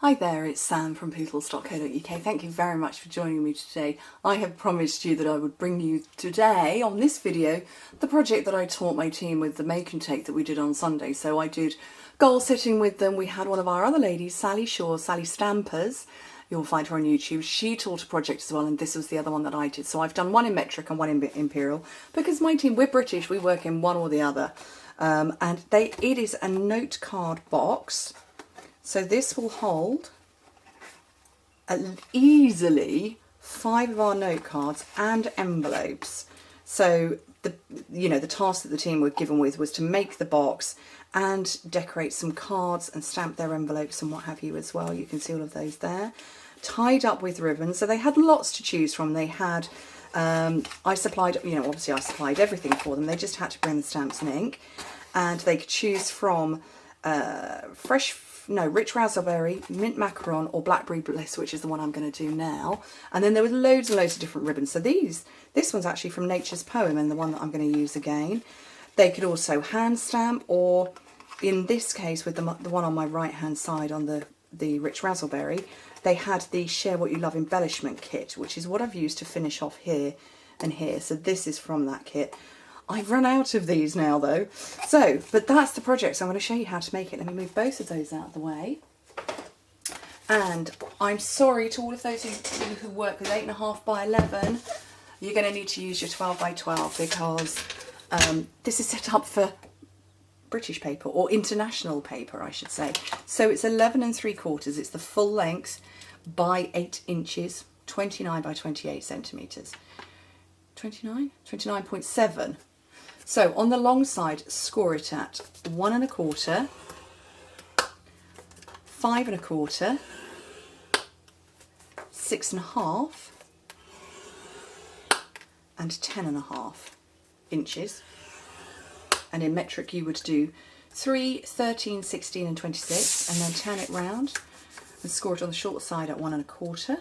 Hi there, it's Sam from Pootlers.co.uk. Thank you very much for joining me today. I have promised you that I would bring you today, on this video, the project that I taught my team with the make and take that we did on Sunday. So I did goal setting with them. We had one of our other ladies, Sally Shaw, Sally Stampers. You'll find her on YouTube. She taught a project as well, and this was the other one that I did. So I've done one in metric and one in imperial, because my team, we're British, we work in one or the other. It is a note card box. So this will hold easily 5 of our note cards and envelopes. So the task that the team were given with was to make the box and decorate some cards and stamp their envelopes and what have you as well. You can see all of those there, tied up with ribbons. So they had lots to choose from. They had, I supplied, obviously I supplied everything for them. They just had to bring the stamps and ink, and they could choose from rich raspberry, mint macaron, or blackberry bliss, which is the one I'm going to do now. And then there was loads and loads of different ribbons. So this one's actually from Nature's Poem, and the one that I'm going to use again. They could also hand stamp, or in this case, with the one on my right hand side on the rich raspberry, they had the Share What You Love embellishment kit, which is what I've used to finish off here and here. So this is from that kit. I've run out of these now though. So, but that's the project, so I'm going to show you how to make it. Let me move both of those out of the way. And I'm sorry to all of those who work with 8.5 by 11. You're going to need to use your 12 by 12 because this is set up for British paper, or international paper I should say. So it's 11 3/4. It's the full length by 8 inches, 29 by 28 centimetres. 29.7. So on the long side, score it at 1 1/4, 5 1/4, 6 1/2, and 10 1/2 inches. And in metric you would do 3, 13, 16 and 26, and then turn it round and score it on the short side at 1 1/4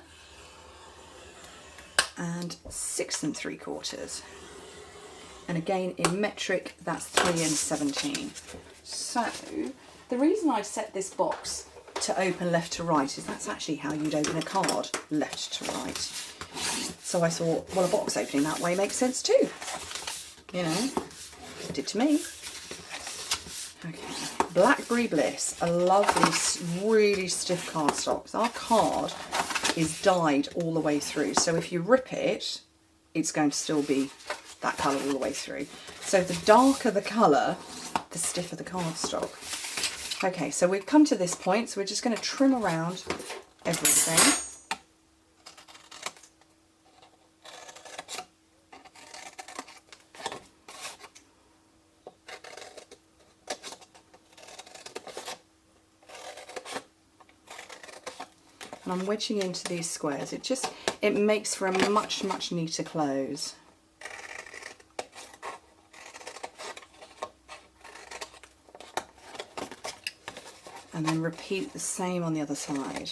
and 6 3/4. And again in metric that's 3 and 17. So the reason I set this box to open left to right is that's actually how you'd open a card, left to right. So I thought, well, a box opening that way makes sense too. It did to me. Okay, Blackberry Bliss, a lovely, really stiff cardstock. Our card is dyed all the way through, so if you rip it, it's going to still be that colour all the way through. So the darker the colour, the stiffer the cardstock. Okay, so we've come to this point, so we're just going to trim around everything. And I'm wedging into these squares. It makes for a much neater close. And then repeat the same on the other side.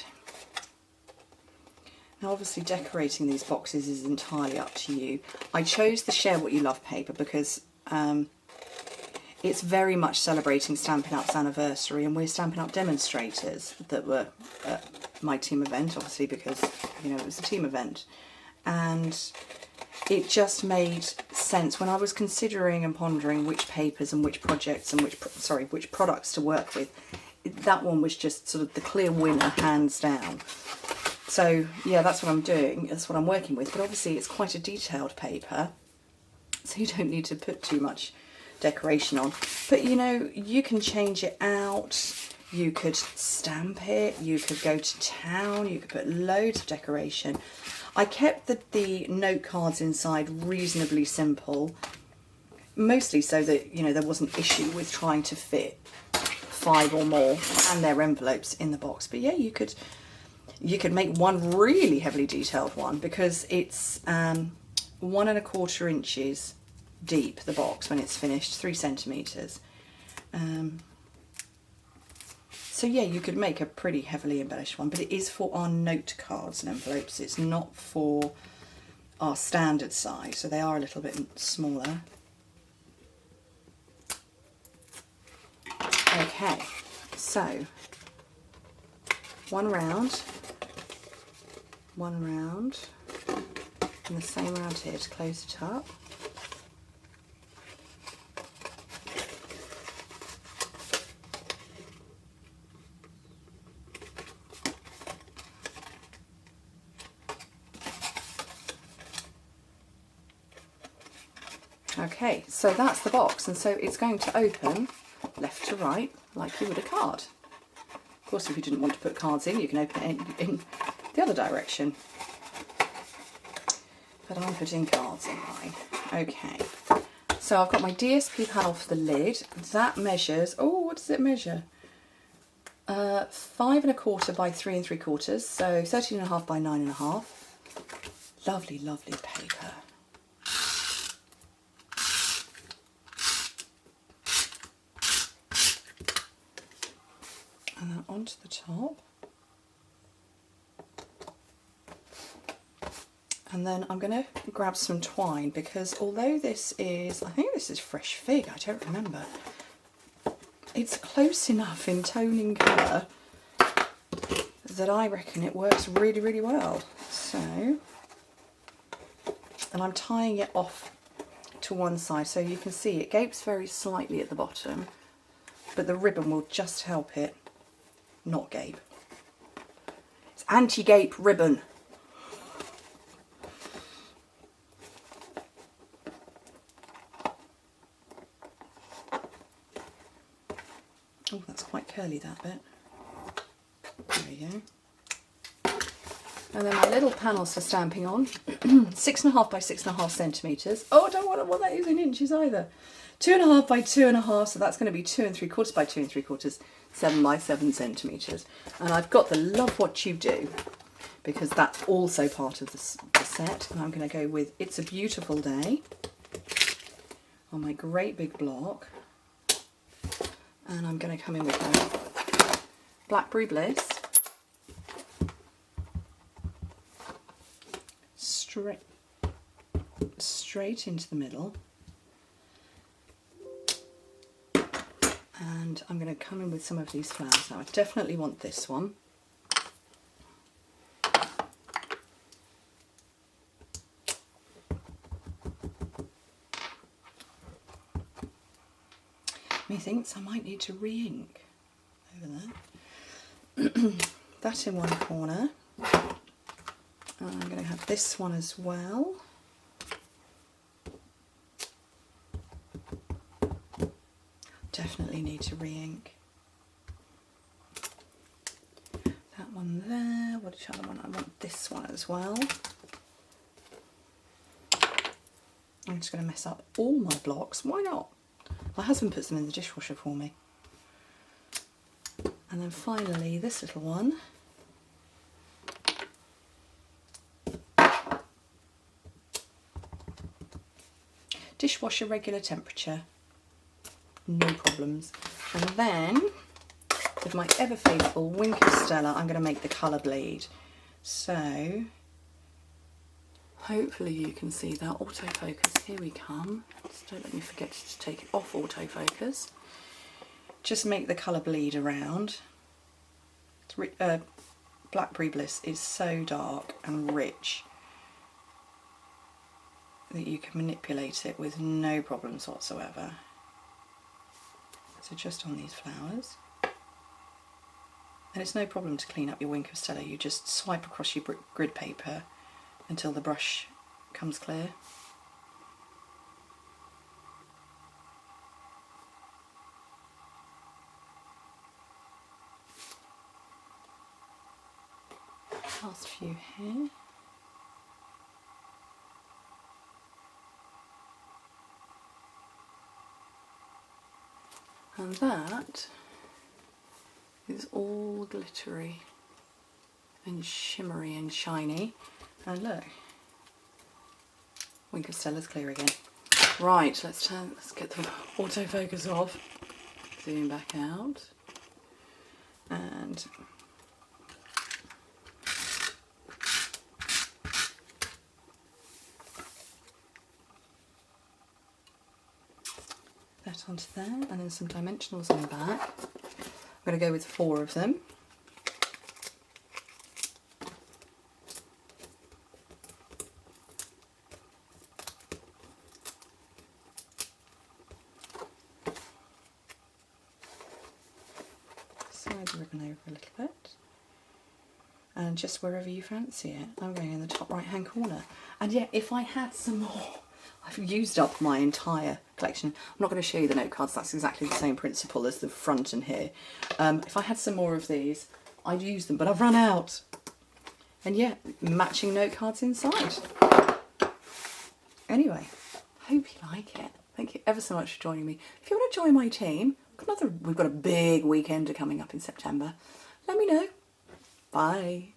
Now obviously decorating these boxes is entirely up to you. I chose the Share What You Love paper because it's very much celebrating Stampin' Up's anniversary, and we're Stampin' Up demonstrators that were at my team event, obviously because it was a team event. And it just made sense when I was considering and pondering which papers and which projects and which products to work with. That one was just sort of the clear winner, hands down. So yeah, that's what I'm doing, that's what I'm working with. But obviously it's quite a detailed paper, so you don't need to put too much decoration on. But you can change it out, you could stamp it, you could go to town, you could put loads of decoration. I kept the note cards inside reasonably simple, mostly so that there wasn't issue with trying to fit 5 or more and their envelopes in the box. But yeah, you could make one really heavily detailed one, because it's 1 1/4 inches deep, the box, when it's finished, 3 centimetres. So yeah, you could make a pretty heavily embellished one, but it is for our note cards and envelopes. It's not for our standard size, so they are a little bit smaller. Okay, so one round, and the same round here to close it up. Okay, so that's the box, and so it's going to open left to right like you would a card. Of course, if you didn't want to put cards in, you can open it in the other direction. But I'm putting cards in mine. Okay, so I've got my DSP panel for the lid. That measures, oh, what does it measure? 5 1/4 by 3 3/4, so 13.5 by 9.5. Lovely, lovely paper. And then onto the top. And then I'm going to grab some twine, because although this is, I think this is Fresh Fig, I don't remember. It's close enough in toning colour that I reckon it works really, really well. So, and I'm tying it off to one side, so you can see it gapes very slightly at the bottom, but the ribbon will just help it not gape. It's anti-gape ribbon. Oh, that's quite curly, that bit. There we go. And then my little panels for stamping on. 6.5 by 6.5 centimetres. Oh, I don't want what that is in inches either. 2.5 by 2.5, so that's going to be 2 3/4 by 2 3/4, 7 by 7 centimetres. And I've got the Love What You Do, because that's also part of the set. And I'm going to go with It's a Beautiful Day on my great big block. And I'm going to come in with my Blackberry Bliss. Straight into the middle. And I'm going to come in with some of these flowers. Now I definitely want this one. Methinks I might need to re-ink over there. That in one corner. And I'm going to have this one as well. Definitely need to re-ink. That one there. Which other one? I want this one as well. I'm just going to mess up all my blocks. Why not? My husband puts them in the dishwasher for me. And then finally this little one. Dishwasher regular temperature. No problems. And then with my ever faithful Wink of Stella, I'm going to make the colour bleed. So hopefully you can see that. Autofocus, here we come. Just don't let me forget to take it off autofocus. Just make the colour bleed around. Blackberry Bliss is so dark and rich that you can manipulate it with no problems whatsoever. So just on these flowers. And it's no problem to clean up your Wink of Stella. You just swipe across your grid paper until the brush comes clear. Last few here. And that is all glittery and shimmery and shiny. And look, Wink of Stella's clear again. Right, let's get the autofocus off. Zoom back out. And that onto there, and then some dimensionals on the back. I'm going to go with 4 of them. slide the ribbon over a little bit. And just wherever you fancy it. I'm going in the top right hand corner. And yeah, if I had some more, I've used up my entire collection. I'm not going to show you the note cards, that's exactly the same principle as the front and here. If I had some more of these, I'd use them, but I've run out. And yeah, matching note cards inside. Anyway, hope you like it. Thank you ever so much for joining me. If you want to join my team, we've got a big weekend coming up in September. Let me know. Bye.